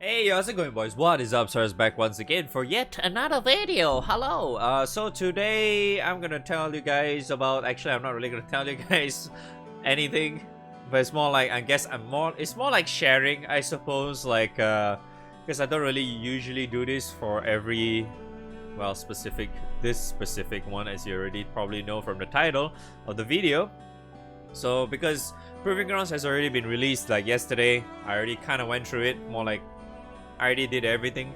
Hey, how's it going, boys? What is up? Sarah's back once again for yet another video. Hello. So today I'm gonna tell you guys about. Actually, I'm not really gonna tell you guys anything, but it's more like It's more like sharing, I suppose. Like, because I don't really usually do this for every, this specific one, as you already probably know from the title of the video. So because Proving Grounds has already been released like yesterday, I already kind of went through it. More like I already did everything,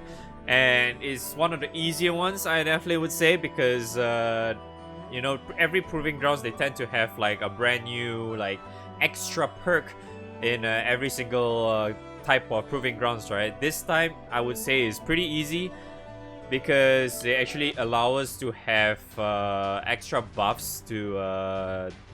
and it's one of the easier ones, I definitely would say, because you know, every Proving Grounds, they tend to have like a brand new like extra perk in every single type of Proving Grounds, right? This time I would say is pretty easy because they actually allow us to have extra buffs to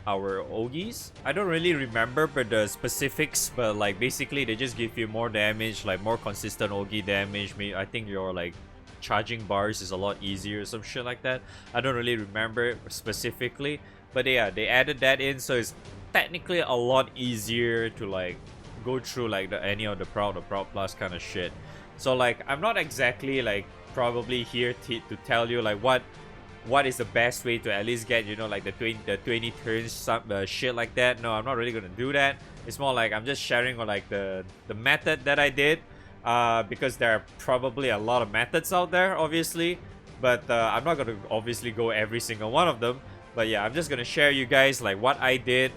our Ogis. I don't really remember the specifics, but like basically they just give you more damage, like more consistent Ogi damage. I think your like charging bars is a lot easier or some shit like that. I don't really remember specifically, but yeah, they added that in, so it's technically a lot easier to like go through like any of the Proud or Proud Plus kind of shit. So like I'm not exactly like probably here to tell you like what is the best way to at least get, you know, like the 20 turns, some shit like that. No, I'm not really gonna do that. It's more like I'm just sharing on like the method that I did, because there are probably a lot of methods out there, obviously, but I'm not gonna obviously go every single one of them. But yeah, I'm just gonna share you guys like what I did,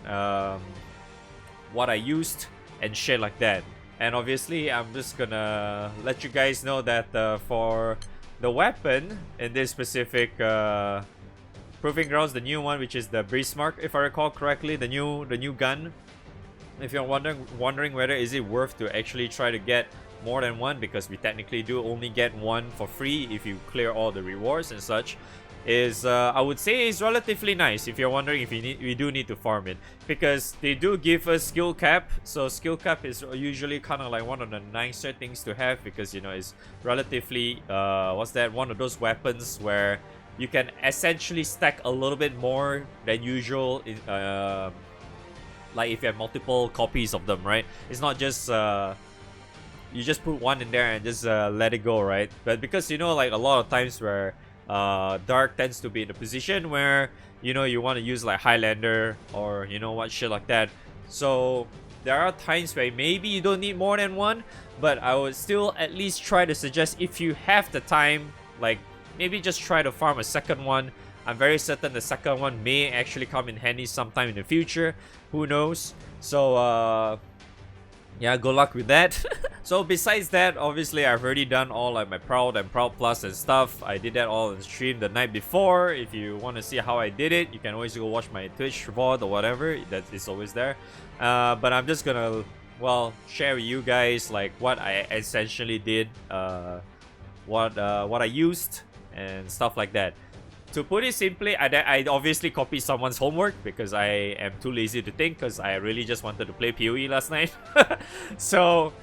what I used, and shit like that. And obviously I'm just gonna let you guys know that for the weapon in this specific Proving Grounds, the new one, which is the Bismarck, if I recall correctly, the new gun. If you're wondering whether is it worth to actually try to get more than one, because we technically do only get one for free if you clear all the rewards and such, is I would say is relatively nice. If you're wondering if we do need to farm it, because they do give us skill cap. So skill cap is usually kind of like one of the nicer things to have, because you know it's relatively one of those weapons where you can essentially stack a little bit more than usual in, like if you have multiple copies of them, right? It's not just you just put one in there and just let it go, right? But because you know, like a lot of times where Dark tends to be in a position where, you know, you want to use like Highlander or you know what shit like that. So there are times where maybe you don't need more than one, but I would still at least try to suggest, if you have the time, like maybe just try to farm a second one. I'm very certain the second one may actually come in handy sometime in the future. Who knows? So yeah, good luck with that. So besides that, obviously I've already done all like my Proud and Proud Plus and stuff. I did that all on stream the night before. If you want to see how I did it, you can always go watch my Twitch VOD or whatever. That is always there. But I'm just gonna, well, share with you guys like what I essentially did, what I used and stuff like that. To put it simply, I obviously copied someone's homework because I am too lazy to think, because I really just wanted to play PoE last night. So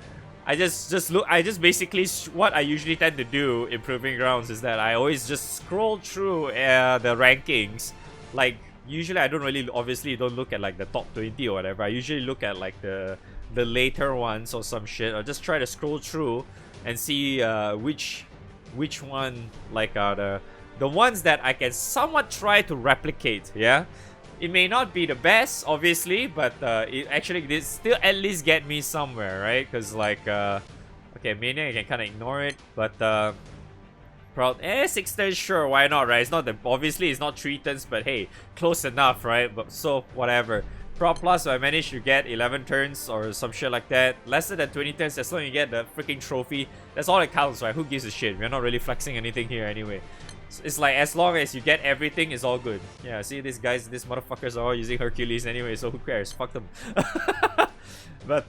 I just basically, what I usually tend to do in Proving Grounds is that I always just scroll through the rankings. Like usually I don't look at like the top 20 or whatever. I usually look at like the later ones or some shit, or just try to scroll through and see which one like are the ones that I can somewhat try to replicate. Yeah, it may not be the best, obviously, but it actually did still at least get me somewhere, right? Because like, okay, Mania, you can kind of ignore it, but Proud, 6 turns, sure, why not, right? It's not obviously it's not 3 turns, but hey, close enough, right? But so whatever. Proud Plus, I managed to get 11 turns or some shit like that. Lesser than 20 turns, as long as you get the freaking trophy, that's all that counts, right? Who gives a shit? We're not really flexing anything here anyway. It's like as long as you get everything, it's all good. Yeah, see, these motherfuckers are all using Hercules anyway, so who cares? Fuck them. But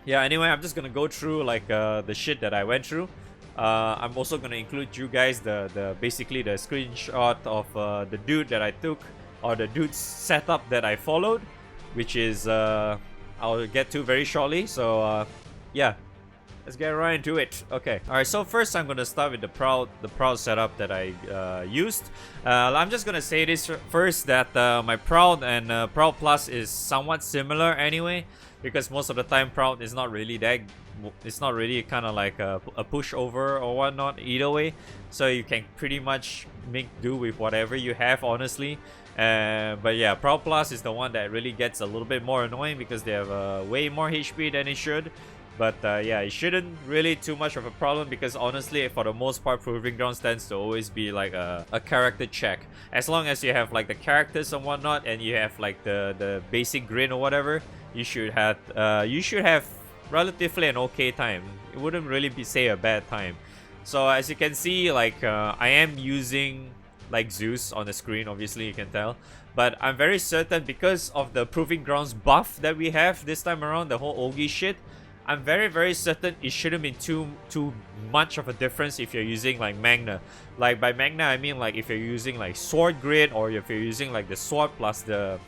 yeah, anyway, I'm just gonna go through like the shit that I went through. I'm also gonna include you guys basically the screenshot of the dude that I took, or the dude's setup that I followed, which is I'll get to very shortly. So yeah, Let's get right into it. Okay. Alright, so first I'm gonna start with the proud setup that I used. I'm just gonna say this first that my proud and proud plus is somewhat similar anyway, because most of the time proud is not really that. It's not really kind of like a pushover or whatnot either way, so you can pretty much make do with whatever you have, honestly. But yeah, Proud Plus is the one that really gets a little bit more annoying because they have way more HP than it should. But yeah, it shouldn't really too much of a problem because honestly, for the most part, Proving Grounds tends to always be like a character check. As long as you have like the characters and whatnot, and you have like the basic grin or whatever, you should have relatively an okay time. It wouldn't really be say a bad time. So as you can see, like I am using like Zeus on the screen, obviously you can tell, but I'm very certain because of the Proving Grounds buff that we have this time around, the whole Ogi shit, I'm very certain it shouldn't be too much of a difference if you're using like Magna. Like by Magna I mean like if you're using like Sword Grid, or if you're using like the Sword plus the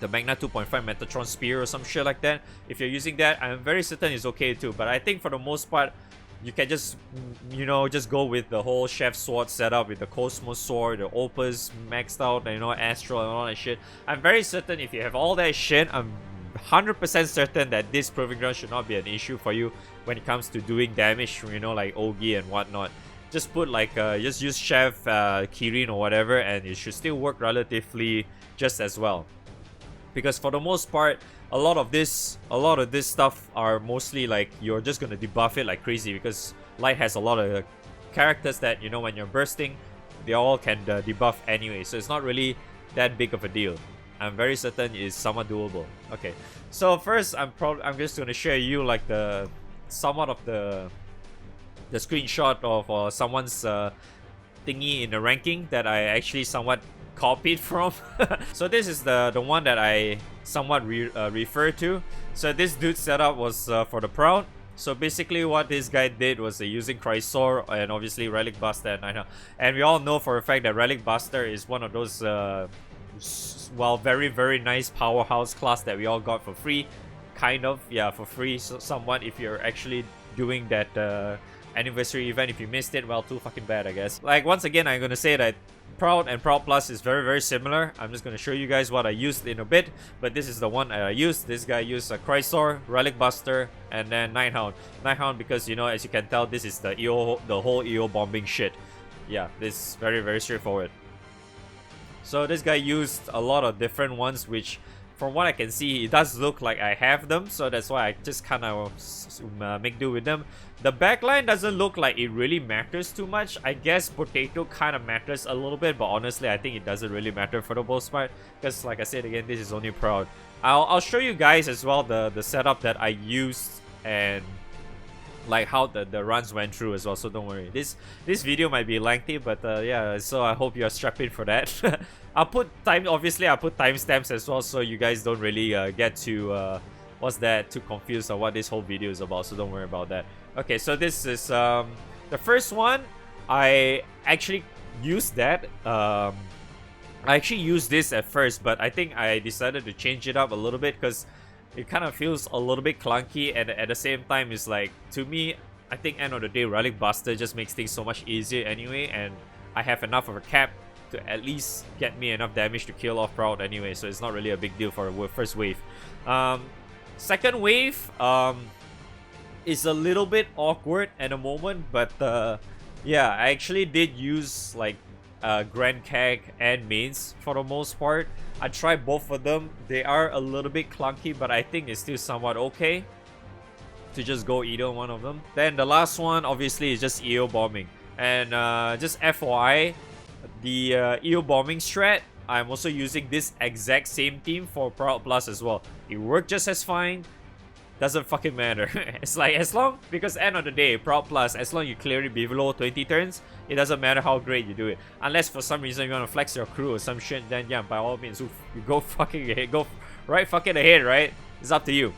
Magna 2.5 Metatron Spear or some shit like that. If you're using that, I'm very certain it's okay too. But I think for the most part, you can just, you know, just go with the whole Chef Sword setup with the Cosmos Sword, the Opus maxed out, and you know, Astral and all that shit. I'm very certain if you have all that shit, I'm 100% certain that this Proving Ground should not be an issue for you when it comes to doing damage, you know, like Ogi and whatnot. Just put like, just use Chef, Kirin or whatever, and it should still work relatively just as well. Because for the most part, a lot of this stuff are mostly like you're just gonna debuff it like crazy, because Light has a lot of characters that, you know, when you're bursting, they all can debuff anyway, so it's not really that big of a deal. I'm very certain it's somewhat doable. Okay, so first I'm just gonna share you like the somewhat of the screenshot of someone's thingy in the ranking that I actually somewhat copied from. So this is the one that I somewhat refer to. So this dude's setup was for the Proud. So basically what this guy did was using Chrysor and obviously Relic Buster, and we all know for a fact that Relic Buster is one of those well, very nice powerhouse class that we all got for free, kind of, yeah, for free, so somewhat, if you're actually doing that anniversary event. If you missed it, well, too fucking bad, I guess. Like, once again, I'm gonna say that Proud and Proud Plus is very similar. I'm just gonna show you guys what I used in a bit, but this is the one I used. This guy used a Chrysor, Relic Buster, and then Nighthaunt. Nighthaunt because, you know, as you can tell, this is the whole EO bombing shit. Yeah, this is very straightforward. So this guy used a lot of different ones, which from what I can see, it does look like I have them, so that's why I just kind of make do with them. The backline doesn't look like it really matters too much. I guess Potato kind of matters a little bit, but honestly, I think it doesn't really matter for the most part, because like I said again, this is only Proud. I'll show you guys as well the setup that I used and like how the runs went through as well, so don't worry. This video might be lengthy, but yeah, so I hope you're strapped in for that. Obviously I'll put timestamps as well, so you guys don't really get to too confused on what this whole video is about, so don't worry about that. Okay, so this is the first one. I actually used that. I actually used this at first, but I think I decided to change it up a little bit because it kind of feels a little bit clunky, and at the same time, it's like, to me, I think end of the day, Relic Buster just makes things so much easier anyway, and I have enough of a cap to at least get me enough damage to kill off Proud anyway, so it's not really a big deal for a first wave. Second wave is a little bit awkward at the moment, but yeah, I actually did use like Grand Kag and mains for the most part. I tried both of them. They are a little bit clunky, but I think it's still somewhat okay to just go either one of them. Then the last one obviously is just EO bombing, and just FYI, the EO bombing strat, I'm also using this exact same team for Proud Plus as well. It worked just as fine. Doesn't fucking matter. It's like, as long, because end of the day, Proud Plus, as long as you clear it below 20 turns, it doesn't matter how great you do it. Unless for some reason you want to flex your crew or some shit, then yeah, by all means, you go fucking ahead. Go right fucking ahead, right? It's up to you.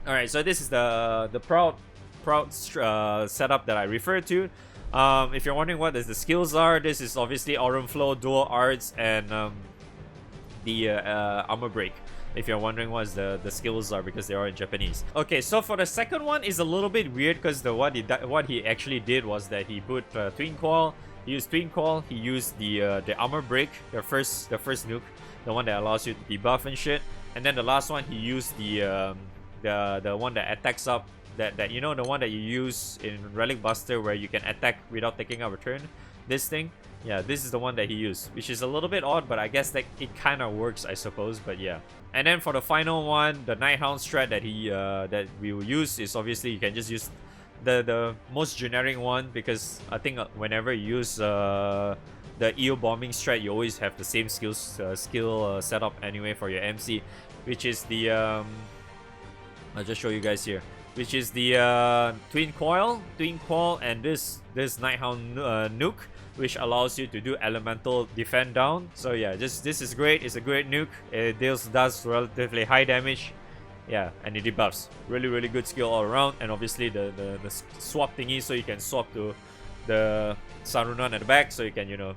Alright, so this is the Proud setup that I referred to. If you're wondering what the skills are, this is obviously Aurum Flow, Dual Arts, and the Armor Break. if you're wondering what the skills are, because they are in Japanese. Okay, so for the second one is a little bit weird, because what he actually did was that he put Twin Coil. He used Twin Coil. He used the armor break, the first nuke, the one that allows you to debuff and shit. And then the last one, he used the one that attacks up, that you know, the one that you use in Relic Buster where you can attack without taking a return. This thing, yeah, this is the one that he used, which is a little bit odd, but I guess that it kind of works, I suppose. But yeah. And then for the final one, the Nighthound strat that that we will use is, obviously you can just use the most generic one, because I think whenever you use the EO bombing strat, you always have the same skill setup anyway for your MC, which is the I'll just show you guys here, which is the Twin Coil, and this Nighthound nuke, which allows you to do elemental defend down. So yeah, this is great. It's a great nuke. It does relatively high damage. Yeah, and it debuffs. Really good skill all around. And obviously the swap thingy, so you can swap to the Sarunan at the back, so you can, you know,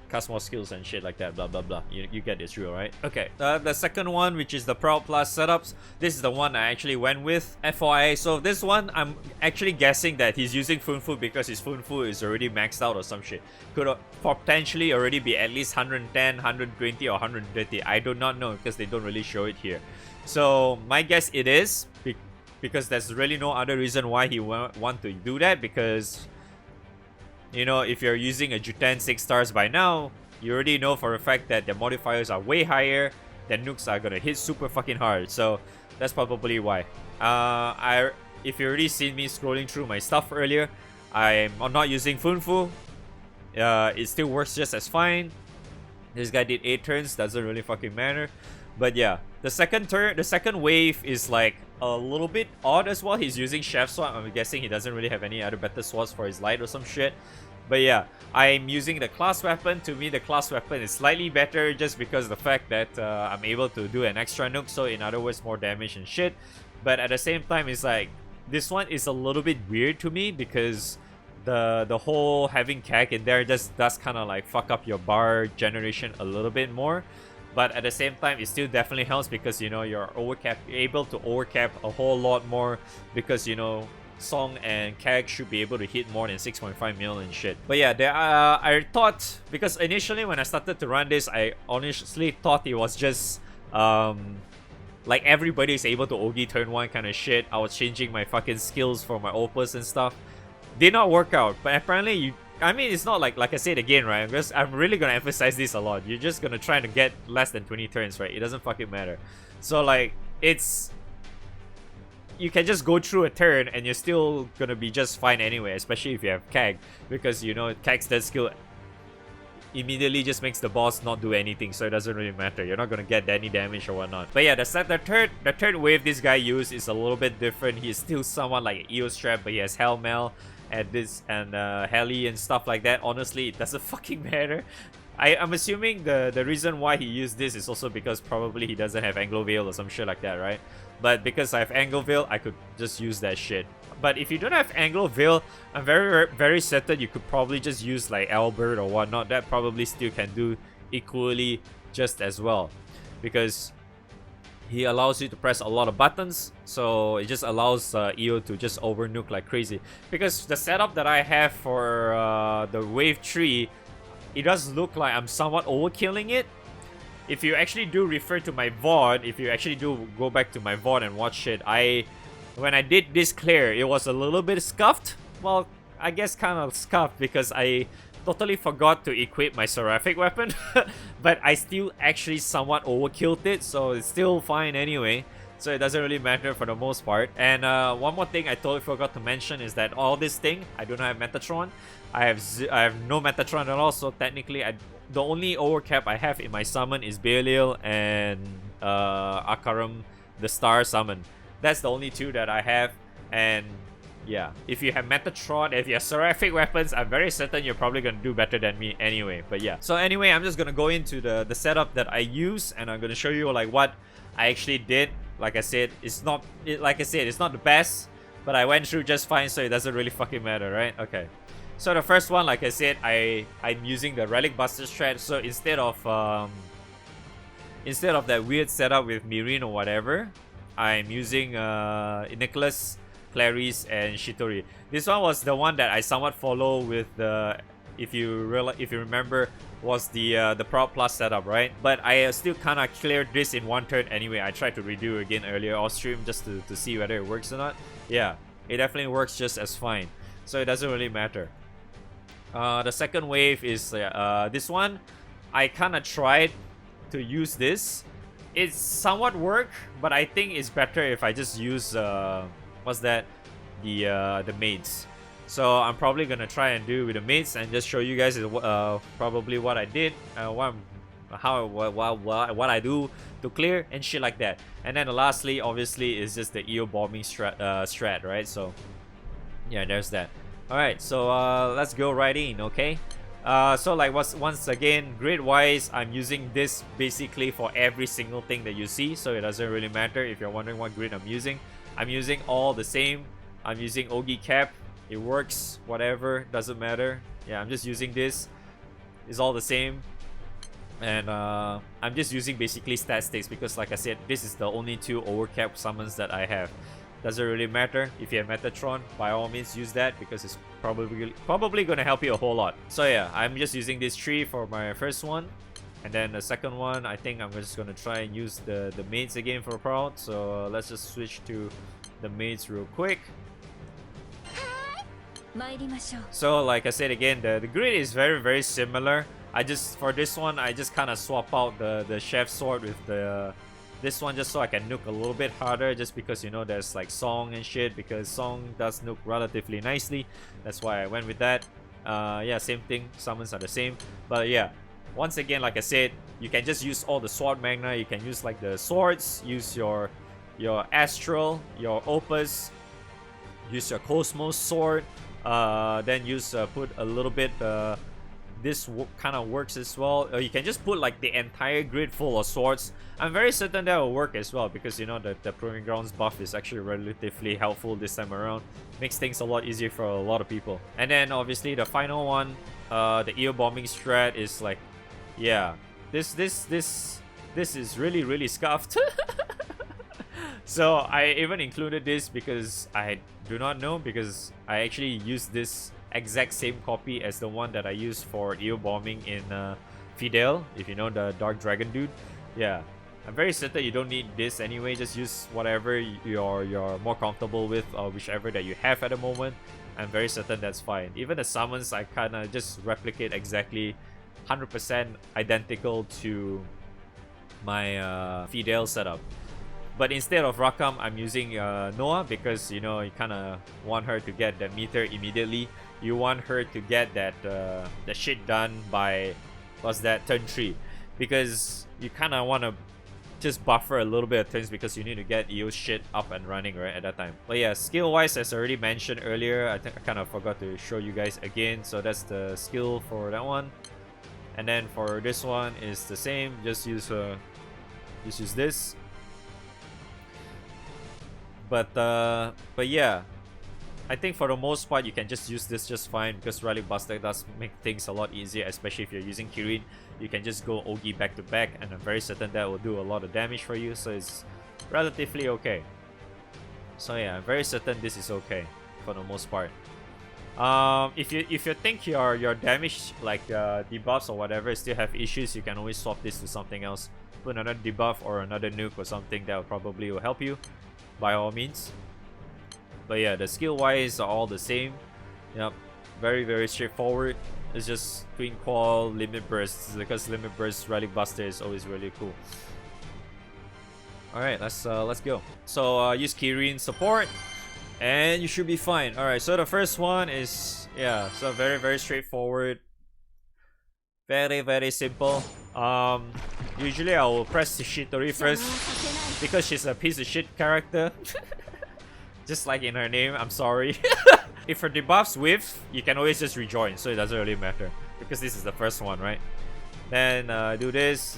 cast more skills and shit like that, blah blah blah. You get this drill, right? Okay, the second one, which is the Proud Plus setups, this is the one I actually went with, FYI. So this one, I'm actually guessing that he's using Funfu because his Funfu is already maxed out or some shit. Could potentially already be at least 110, 120 or 130. I do not know, because they don't really show it here. So my guess it is, because there's really no other reason why he want to do that, because, you know, if you're using a Juten 6 stars by now, you already know for a fact that the modifiers are way higher, the nukes are gonna hit super fucking hard. So that's probably why. If you already seen me scrolling through my stuff earlier, I'm not using Funfu. It still works just as fine. This guy did 8 turns, doesn't really fucking matter. But yeah, the second wave is like a little bit odd as well. He's using Chef Sword. I'm guessing he doesn't really have any other better swords for his light or some shit. But yeah, I'm using the class weapon. To me, the class weapon is slightly better, just because the fact that I'm able to do an extra nuke, so in other words, more damage and shit. But at the same time, it's like, this one is a little bit weird to me, because the whole having CAG in there just does kind of like fuck up your bar generation a little bit more. But at the same time, it still definitely helps, because, you know, you're able to overcap a whole lot more, because, you know, Song and CAG should be able to hit more than 6.5 mil and shit. But yeah, I thought, because initially when I started to run this, I honestly thought it was just like everybody is able to Ogi turn 1 kind of shit. I was changing my fucking skills for my opus and stuff. Did not work out, but apparently I mean, it's not like I said again, right? I'm really gonna emphasize this a lot. You're just gonna try to get less than 20 turns, right? It doesn't fucking matter. So like, you can just go through a turn and you're still gonna be just fine anyway, especially if you have CAG, because, you know, CAG's dead skill immediately just makes the boss not do anything, so it doesn't really matter. You're not gonna get any damage or whatnot. But yeah, the third wave this guy used is a little bit different. He's still somewhat like EO Strap, but he has Hellmail and Heli and stuff like that. Honestly, it doesn't fucking matter. I'm assuming the reason why he used this is also because probably he doesn't have Anglo Veil or some shit like that, right? But because I have Anglo Veil, I could just use that shit. But if you don't have Anglo Veil, I'm very certain you could probably just use like Albert or whatnot. That probably still can do equally just as well, because he allows you to press a lot of buttons, so it just allows EO to just over nuke like crazy. Because the setup that I have for the wave 3, it does look like I'm somewhat overkilling it. If you actually do refer to my VOD, if you actually do go back to my VOD and watch it, when I did this clear, it was a little bit scuffed. Well, I guess kind of scuffed because I totally forgot to equip my Seraphic weapon. But I still actually somewhat overkilled it, so it's still fine anyway. So it doesn't really matter for the most part. And one more thing I totally forgot to mention is that all this thing, I do not have Metatron. I have no Metatron at all, so technically the only overcap I have in my summon is Belial and Akaram, the Star Summon. That's the only two that I have. And yeah, if you have Metatron, if you have Seraphic weapons, I'm very certain you're probably gonna do better than me anyway. But yeah, so anyway, I'm just gonna go into the setup that I use, and I'm gonna show you like what I actually did. Like I said, it's not the best, but I went through just fine, so it doesn't really fucking matter, right? Okay. So the first one, like I said, I'm using the Relic Buster strat. So instead of instead of that weird setup with Mirin or whatever, I'm using Nicholas, Clarice, and Shitori. This one was the one that I somewhat follow with the, if you remember, was the Proud Plus setup, right? But I still kind of cleared this in one turn anyway. I tried to redo again earlier off stream just to see whether it works or not. Yeah, it definitely works just as fine. So it doesn't really matter. The second wave is this one. I kind of tried to use this. It's somewhat work, but I think it's better if I just use what's that? The maids. So I'm probably gonna try and do with the maids and just show you guys probably what I did, what I do to clear and shit like that. And then lastly, obviously, is just the EO bombing strat, right? So yeah, there's that. All right, so let's go right in, okay? So like once again, grid wise, I'm using this basically for every single thing that you see, so it doesn't really matter if you're wondering what grid I'm using. I'm using all the same. I'm using Ogi Cap. It works, whatever, doesn't matter. Yeah, I'm just using this. It's all the same. And I'm just using basically stat sticks because like I said, this is the only two overcap summons that I have. Doesn't really matter. If you have Metatron, by all means use that because it's probably gonna help you a whole lot. So yeah, I'm just using this tree for my first one. And then the second one, I think I'm just gonna try and use the maids again for Proud. So let's just switch to the maids real quick. So like I said again, the grid is very similar. For this one, I just kind of swap out the chef sword with this one just so I can nuke a little bit harder, just because, you know, there's like Song and shit, because Song does nuke relatively nicely. That's why I went with that. Yeah, same thing, summons are the same. But yeah, once again, like I said, you can just use all the sword magna. You can use like the swords, use your Astral, your Opus, use your Cosmos sword, then use put a little bit this kind of works as well. You can just put like the entire grid full of swords. I'm very certain that will work as well because, you know, the Proving Grounds buff is actually relatively helpful this time around. Makes things a lot easier for a lot of people. And then obviously the final one, the EO bombing strat is like, yeah, this is really scuffed. So I even included this because I do not know, because I actually used this exact same copy as the one that I used for EO bombing in Fidel, if you know the Dark Dragon dude. Yeah, I'm very certain you don't need this anyway. Just use whatever you're more comfortable with, or whichever that you have at the moment. I'm very certain that's fine. Even the summons, I kind of just replicate exactly 100% identical to my Fidel setup. But instead of Rakam, I'm using Noah because, you know, you kind of want her to get that meter immediately. You want her to get that the shit done by, what's that, turn 3. Because you kind of want to just buffer a little bit of turns because you need to get EO's shit up and running right at that time. But yeah, skill-wise, as I already mentioned earlier, I think I kind of forgot to show you guys again. So that's the skill for that one. And then for this one is the same. Just use this. But yeah, I think for the most part you can just use this just fine because Relic Buster does make things a lot easier, especially if you're using Kirin. You can just go Ogi back to back, and I'm very certain that will do a lot of damage for you, so it's relatively okay. So yeah, I'm very certain this is okay for the most part. If you think your damage, like debuffs or whatever, still have issues, you can always swap this to something else. Put another debuff or another nuke or something that probably will help you, by all means. But yeah, the skill wise are all the same. Yep, very straightforward. It's just Twin Qual, Limit Burst, because Limit Burst Relic Buster is always really cool. Alright, let's go. So use Kirin support and you should be fine. Alright, so the first one is, yeah, so very straightforward. Very simple. Usually I will press Shitori first because she's a piece of shit character. Just like in her name, I'm sorry. If her debuffs whiff, you can always just rejoin, so it doesn't really matter because this is the first one, right? Then do this.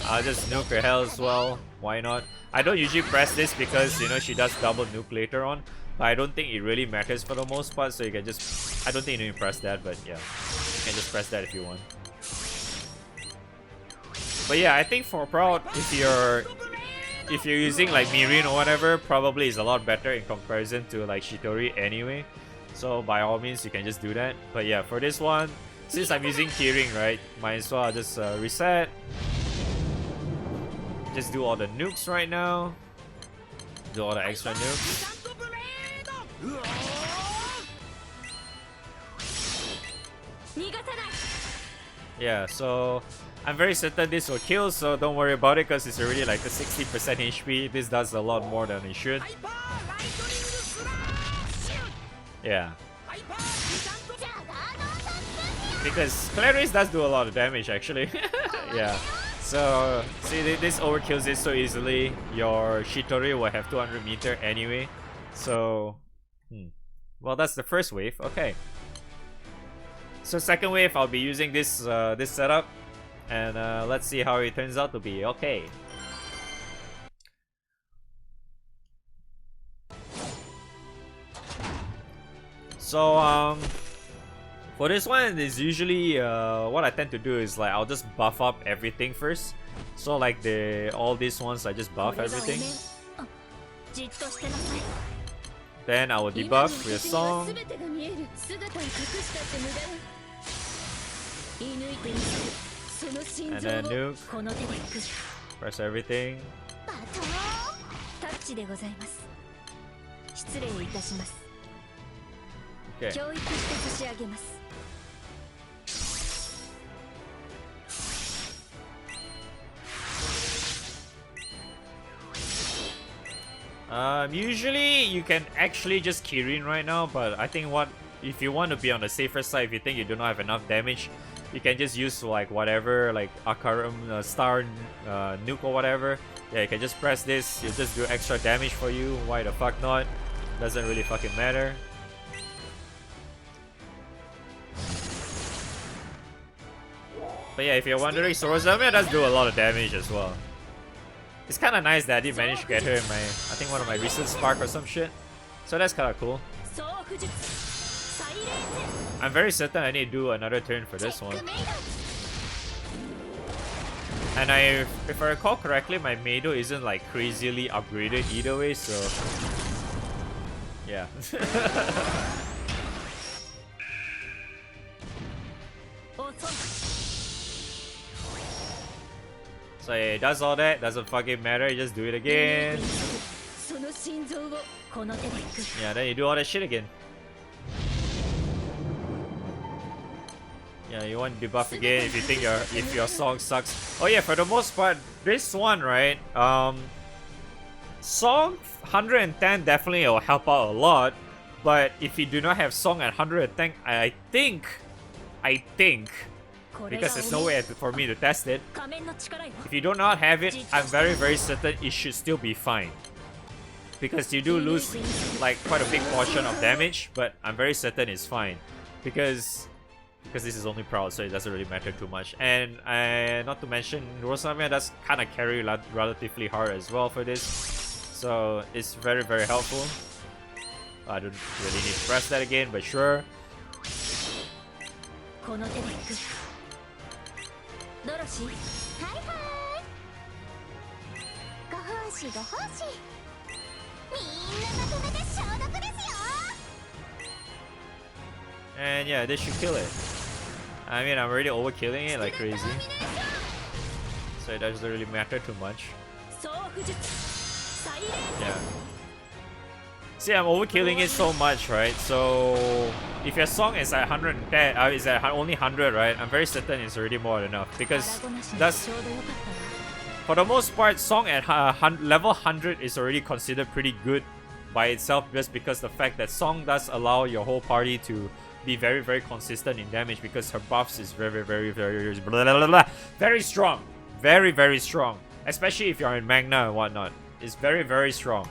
I'll just nuke her hell as well. Why not? I don't usually press this because, you know, she does double nuke later on. But I don't think it really matters for the most part, so you can just... I don't think you need to press that, but yeah. You can just press that if you want. But yeah, I think for Proud, if you're using like Mirin or whatever, probably is a lot better in comparison to like Shitori anyway. So by all means, you can just do that. But yeah, for this one, since I'm using keyring, right, might as well just reset. Just do all the nukes right now. Do all the extra nukes. Yeah, so I'm very certain this will kill, so don't worry about it because it's already like a 60% HP. This does a lot more than it should. Yeah. Because Clarice does do a lot of damage actually. Yeah. So, see, this overkills it so easily. Your Shitori will have 200 meter anyway. So, well, that's the first wave. Okay. So second wave, I'll be using this this setup, and let's see how it turns out to be. Okay. So for this one, is usually what I tend to do is like I'll just buff up everything first. So like all these ones, I just buff everything. Then I will debuff with a song. And then nuke. Press everything. Okay. Usually you can actually just keyring right now, but I think if you want to be on the safer side, if you think you do not have enough damage, you can just use like whatever, like Akarum, Star, Nuke or whatever. Yeah, you can just press this, it'll just do extra damage for you. Why the fuck not? Doesn't really fucking matter. But yeah, if you're wondering, Sorozamiya does do a lot of damage as well. It's kind of nice that I did manage to get her in I think one of my recent Spark or some shit. So that's kind of cool. I'm very certain I need to do another turn for this one. And if I recall correctly, my Meido isn't like crazily upgraded either way, so yeah. So yeah, it does all that, doesn't fucking matter, you just do it again. Yeah, then you do all that shit again. Yeah, you want to debuff again if you think if your song sucks. Oh yeah, for the most part, this one, right? Song 110 definitely will help out a lot, but if you do not have song at 110, I think, because there's no way for me to test it. If you do not have it, I'm very certain it should still be fine. Because you do lose like quite a big portion of damage, but I'm very certain it's fine. Because this is only Proud, so it doesn't really matter too much. And not to mention, Rosamia does kind of carry relatively hard as well for this. So it's very helpful. I don't really need to press that again, but sure. And yeah, this should kill it. I mean, I'm already overkilling it like crazy, so it doesn't really matter too much. Yeah. See, I'm overkilling it so much, right? So if your song is at 110, is at only 100, right? I'm very certain it's already more than enough, because that's, for the most part, song at level 100 is already considered pretty good by itself, just because the fact that song does allow your whole party to be very consistent in damage, because her buffs is very strong, very strong, especially if you're in Magna and whatnot. It's very strong.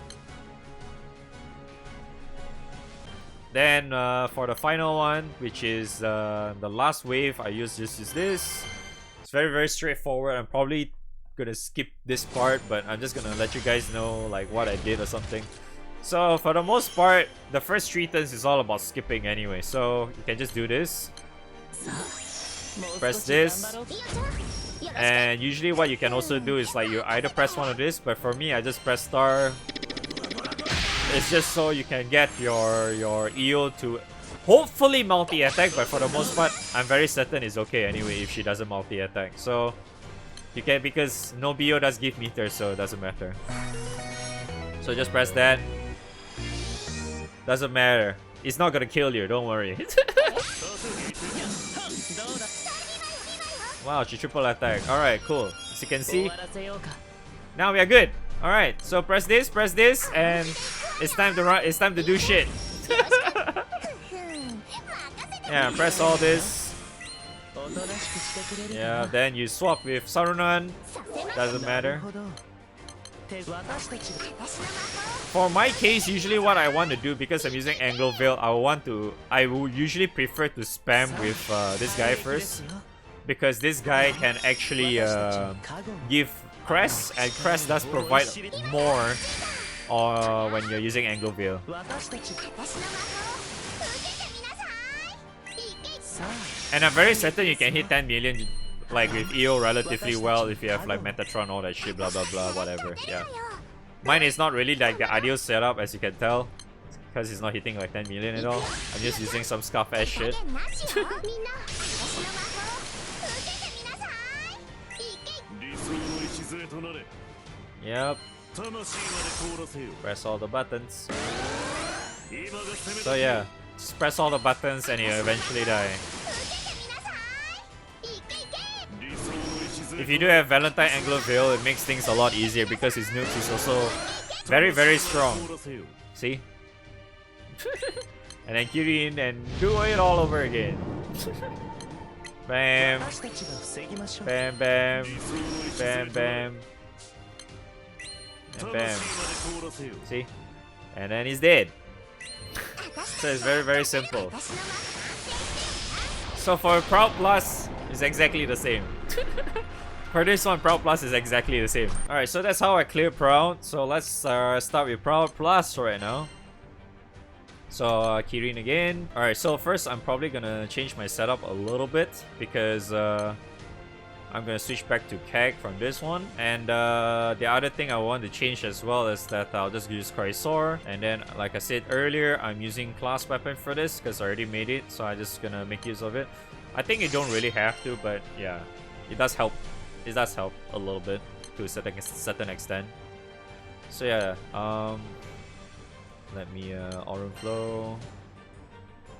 Then for the final one, which is the last wave, I use this. It's very straightforward. I'm probably gonna skip this part, but I'm just gonna let you guys know like what I did or something. So for the most part, the first 3 turns is all about skipping anyway. So you can just do this. Press this. And usually what you can also do is like you either press one of this, but for me I just press star. It's just so you can get your EO to hopefully multi-attack, but for the most part I'm very certain it's okay anyway if she doesn't multi-attack. So you can, because no BO does give meter, so it doesn't matter. So just press that. Doesn't matter. It's not gonna kill you, don't worry. Wow, she triple attack. Alright, cool. As you can see, now we are good. Alright, so press this, and it's time to run. It's time to do shit. Yeah, press all this. Yeah, then you swap with Sarunan. Doesn't matter. For my case, usually what I want to do, because I'm using Angle Veil, I will usually prefer to spam with this guy first, because this guy can actually give Crest, and Crest does provide more when you're using Angle Veil. And I'm very certain you can hit 10 million like with EO relatively well if you have like Metatron, all that shit, blah blah blah, whatever. Yeah. Mine is not really like the ideal setup, as you can tell, because he's not hitting like 10 million at all. I'm just using some scuff ass shit. Yep. Press all the buttons. So yeah, just press all the buttons and you eventually die. If you do have Valentine Angler Veil, it makes things a lot easier because his nukes is also very, very strong. See? And then Kirin and do it all over again. Bam. Bam, bam. Bam, bam. And bam. See? And then he's dead. So it's very, very simple. So for Proud Plus, it's exactly the same. For this one, Proud Plus is exactly the same. Alright, so that's how I clear Proud. So let's start with Proud Plus right now. So Kirin again. Alright, so first I'm probably gonna change my setup a little bit, because I'm gonna switch back to Kag from this one. And the other thing I want to change as well is that I'll just use Chrysaor. And then, like I said earlier, I'm using class weapon for this because I already made it, so I'm just gonna make use of it. I think you don't really have to, but yeah, it does help. It does help a little bit to a certain extent. So yeah, let me Aurum Flow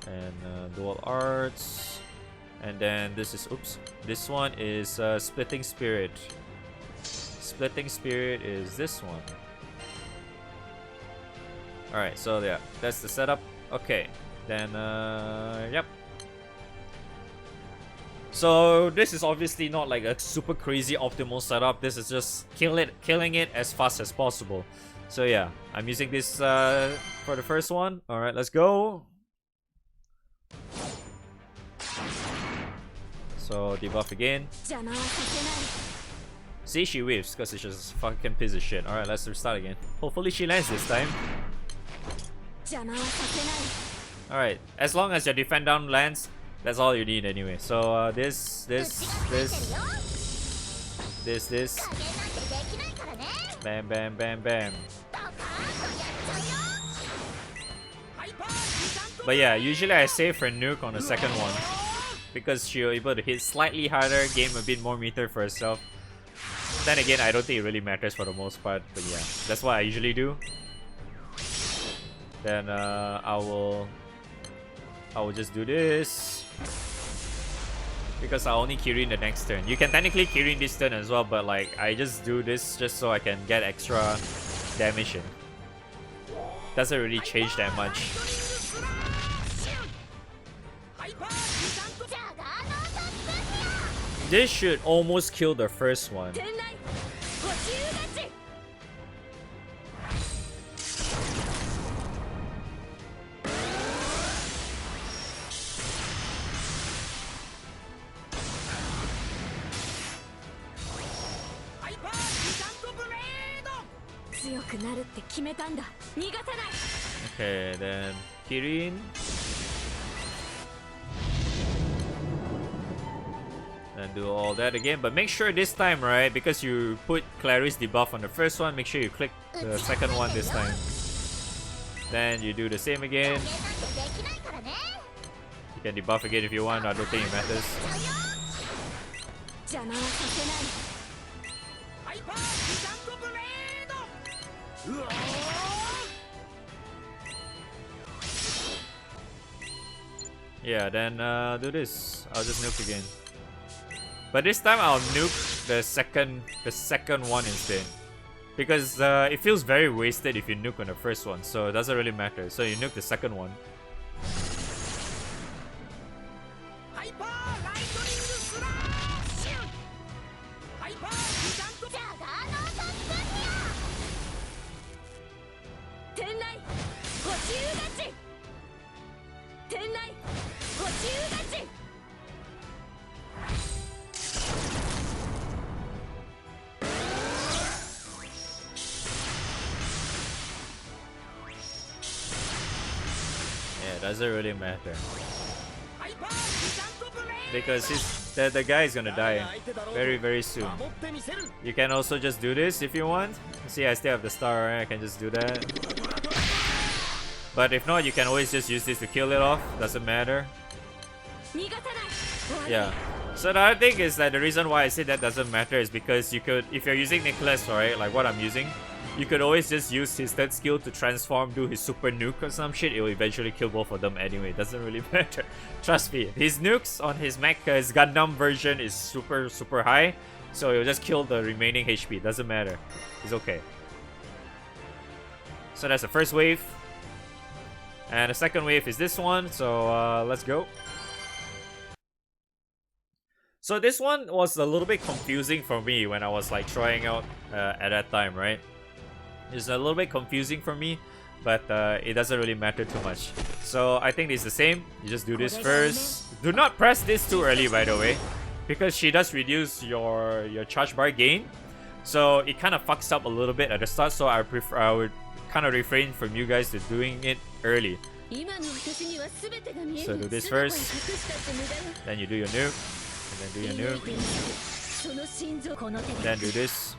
and Dual Arts, and then this is this one is Splitting Spirit. Splitting Spirit is this one. Alright, so yeah, that's the setup. Okay, then yep. So this is obviously not like a super crazy optimal setup. This is just killing it as fast as possible. So yeah, I'm using this for the first one. Alright, let's go. So debuff again. See, she whiffs because it's just a fucking piece of shit. Alright, let's restart again. Hopefully she lands this time. Alright, as long as your defend down lands, that's all you need anyway. So this. Bam, bam, bam, bam. But yeah, usually I save for nuke on the second one, because she'll be able to hit slightly harder, gain a bit more meter for herself. Then again, I don't think it really matters for the most part, but yeah, that's what I usually do. Then I will just do this, because I only Kirin the next turn. You can technically Kirin this turn as well, but like I just do this just so I can get extra damage in. Doesn't really change that much. This should almost kill the first one. Okay, then Kirin. And do all that again, but make sure this time, right, because you put Clary's debuff on the first one, make sure you click the second one this time. Then you do the same again. You can debuff again if you want, I don't think it matters. Yeah, then do this. I'll just nuke again. But this time I'll nuke the second one instead. Because it feels very wasted if you nuke on the first one, so it doesn't really matter. So you nuke the second one. Doesn't really matter because the guy is gonna die very soon. You can also just do this if you want. See, I still have the star, right? I can just do that. But if not, you can always just use this to kill it off. Doesn't matter. Yeah. So the other thing is that the reason why I say that doesn't matter is because you could, if you're using Nicholas, right, like what I'm using, you could always just use his third skill to transform, do his super nuke or some shit. It will eventually kill both of them anyway. It doesn't really matter. Trust me. His nukes on his mecha, his Gundam version is super high. So it will just kill the remaining HP. Doesn't matter. It's okay. So that's the first wave. And the second wave is this one. So let's go. So this one was a little bit confusing for me when I was like trying out at that time, right? It's a little bit confusing for me, but it doesn't really matter too much. So I think it's the same. You just do this first. Do not press this too early, by the way, because she does reduce your charge bar gain. So it kind of fucks up a little bit at the start. So I would kind of refrain from you guys to doing it early. So do this first, then you do your nuke, and then do your nuke, then do this.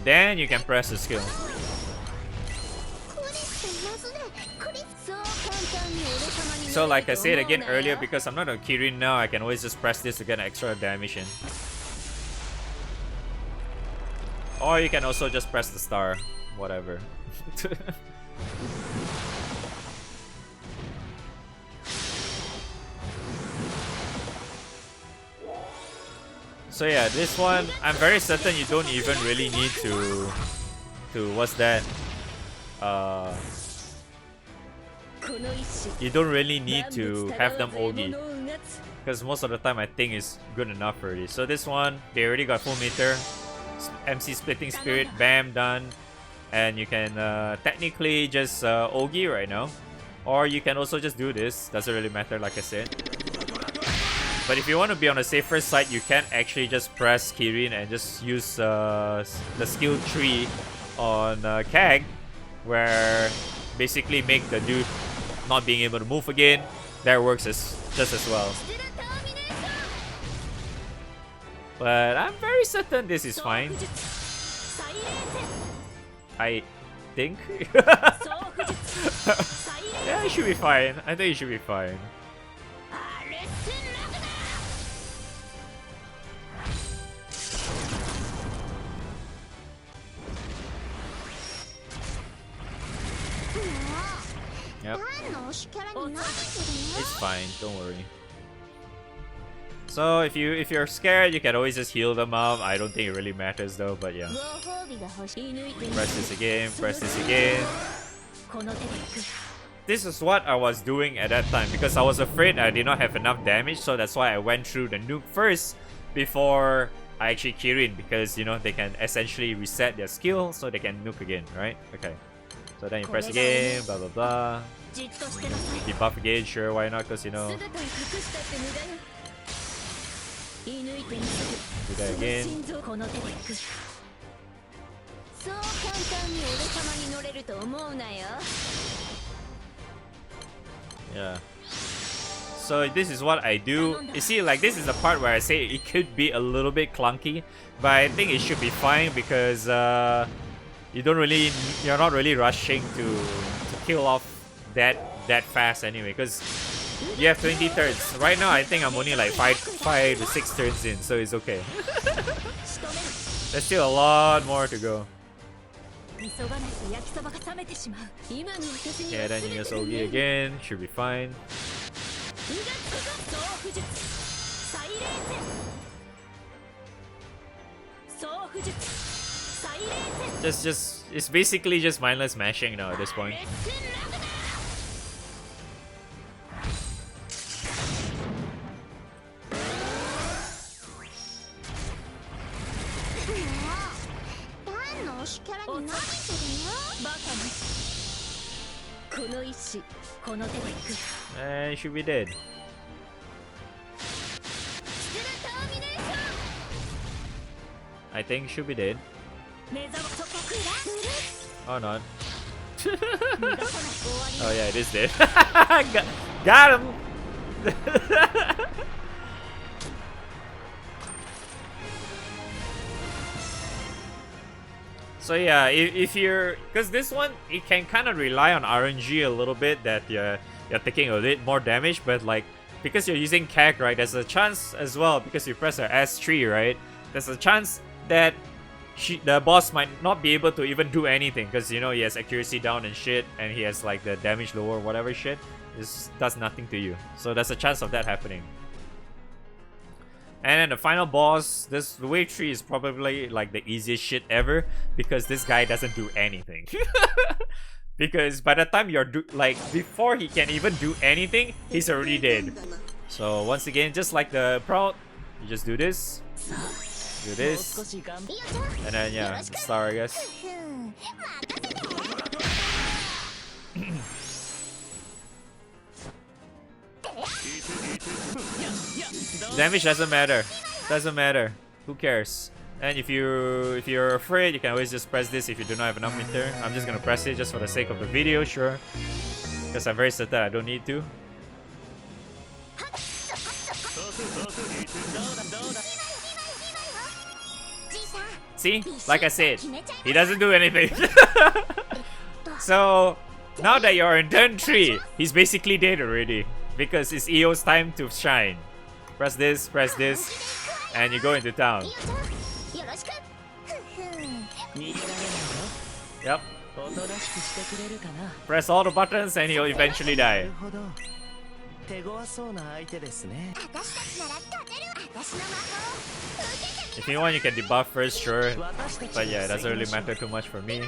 Then you can press the skill. So like I said again earlier, because I'm not on Kirin now, I can always just press this to get extra damage in. Or you can also just press the star, whatever. So yeah, this one, I'm very certain you don't even really need to what's that? You don't really need to have them Ogi, because most of the time I think it's good enough already. So this one, they already got full meter, MC Splitting Spirit, bam, done. And you can technically just Ogi right now, or you can also just do this, doesn't really matter like I said. But if you want to be on the safer side, you can actually just press Kirin and just use the skill tree on Kag, where basically make the dude not being able to move again. That works just as well. But I'm very certain this is fine. I think. Yeah, it should be fine. I think it should be fine. Yep. It's fine, don't worry. So if you're scared, you can always just heal them up. I don't think it really matters though, but yeah. Press this again, press this again. This is what I was doing at that time because I was afraid I did not have enough damage, so that's why I went through the nuke first before I actually Kirin, because you know they can essentially reset their skill so they can nuke again, right? Okay. So then you press again, blah blah blah. Debuff again, sure, why not? Because you know. Do that again. Yeah. So this is what I do. You see, like, this is the part where I say it could be a little bit clunky, but I think it should be fine because you're not really rushing to kill off that fast anyway, because you have 20 turns. Right now I think I'm only like 5 to 6 turns in, so it's okay. There's still a lot more to go. Yeah, then you use Ogi again, should be fine. It's basically just mindless mashing now at this point. And he should be dead. I think should be dead. Oh no. Oh yeah, it is dead. Got him! So yeah, if you're, because this one, it can kind of rely on RNG a little bit, that you're taking a bit more damage, but like, because you're using CAC, right, there's a chance as well, because you press a S3, right, there's a chance that the boss might not be able to even do anything, because, you know, he has accuracy down and shit, and he has like the damage lower, whatever shit. This does nothing to you. So there's a chance of that happening. And then the final boss, the wave 3 is probably like the easiest shit ever, because this guy doesn't do anything. Because by the time before he can even do anything, he's already dead. So once again, just like the Proud, you just do this, and then yeah, star, I guess. Damage doesn't matter. Who cares? And if you're afraid, you can always just press this if you do not have enough meter. I'm just gonna press it just for the sake of the video, sure. Because I'm very certain I don't need to. See? Like I said, he doesn't do anything. So now that you're in turn 3, he's basically dead already, because it's EO's time to shine. Press this, and you go into town. Yep. Press all the buttons and he'll eventually die. If you want, you can debuff first, sure. But yeah, it doesn't really matter too much for me.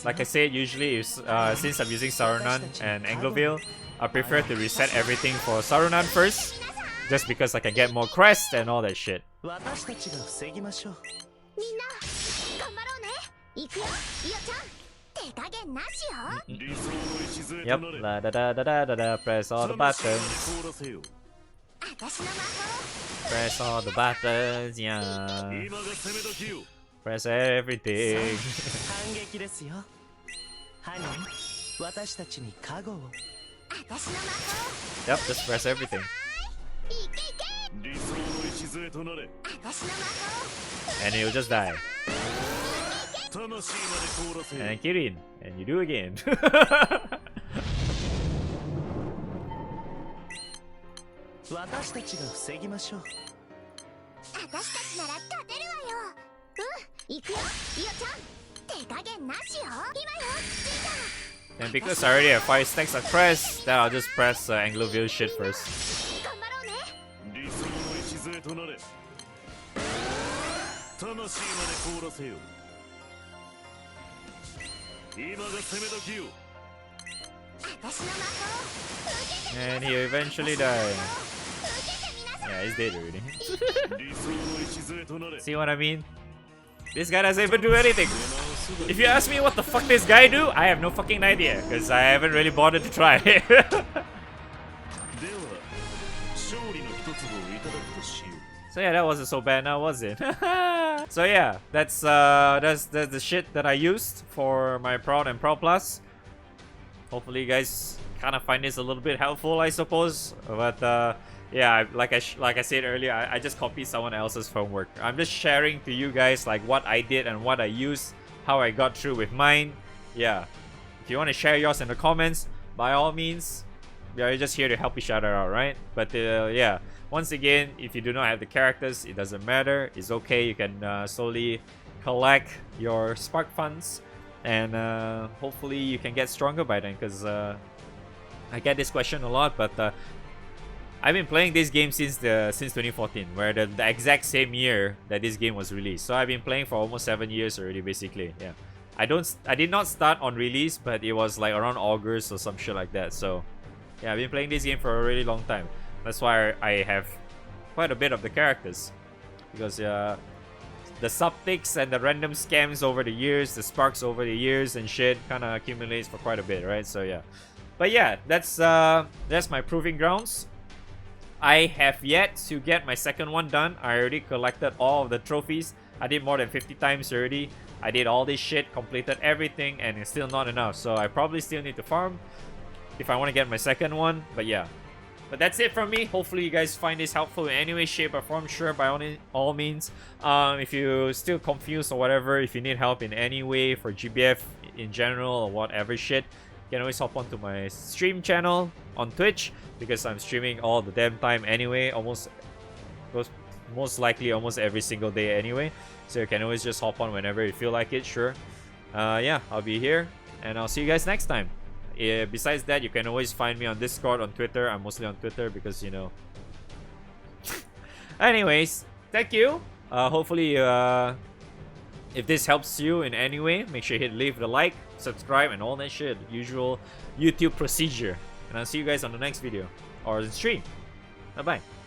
Like I said, usually since I'm using Sarunan and Anglovale, I prefer to reset everything for Sarunan first, just because I can get more crests and all that shit. Yep, la da da da da da da, press all the buttons. Press all the buttons, yeah. Press everything. Yep, just press everything. And he'll just die. And Kirin, and you do again. And because I already have 5 stacks of crest, then I'll just press Anglovale shit first. And he'll eventually die. Yeah, he's dead already. See what I mean? This guy doesn't even do anything. If you ask me what the fuck this guy do, I have no fucking idea, because I haven't really bothered to try. So yeah, that wasn't so bad now, was it? So yeah, that's the shit that I used for my Proud and Proud Plus. hopefully you guys kind of find this a little bit helpful, I suppose. But yeah, like I said earlier, I just copied someone else's homework. I'm just sharing to you guys like what I did and what I used, how I got through with mine. Yeah, if you want to share yours in the comments, by all means, we are just here to help each other out, right? But yeah, once again, if you do not have the characters, it doesn't matter. It's okay. You can slowly collect your spark funds, and hopefully you can get stronger by then. Because I get this question a lot, but I've been playing this game since 2014, where the exact same year that this game was released. So I've been playing for almost 7 years already, basically. Yeah, I did not start on release, but it was like around August or some shit like that. So yeah, I've been playing this game for a really long time. That's why I have quite a bit of the characters, because the subtics and the random scams over the years, the sparks over the years and shit kind of accumulates for quite a bit, right? So yeah, but yeah, that's my proving grounds. I have yet to get my second one done. I already collected all of the trophies. I did more than 50 times already. I did all this shit, completed everything, and it's still not enough. So I probably still need to farm if I want to get my second one. But yeah, but that's it from me. Hopefully you guys find this helpful in any way, shape, or form. Sure, by all means. If you're still confused or whatever, if you need help in any way for GBF in general or whatever shit, you can always hop onto my stream channel on Twitch, because I'm streaming all the damn time anyway, most likely almost every single day anyway. So you can always just hop on whenever you feel like it. Sure. Yeah, I'll be here, and I'll see you guys next time. Besides that, you can always find me on Discord, on Twitter. I'm mostly on Twitter because, you know. Anyways, thank you. Hopefully, if this helps you in any way, make sure you leave the like, subscribe, and all that shit. Usual YouTube procedure. And I'll see you guys on the next video or the stream. Bye bye.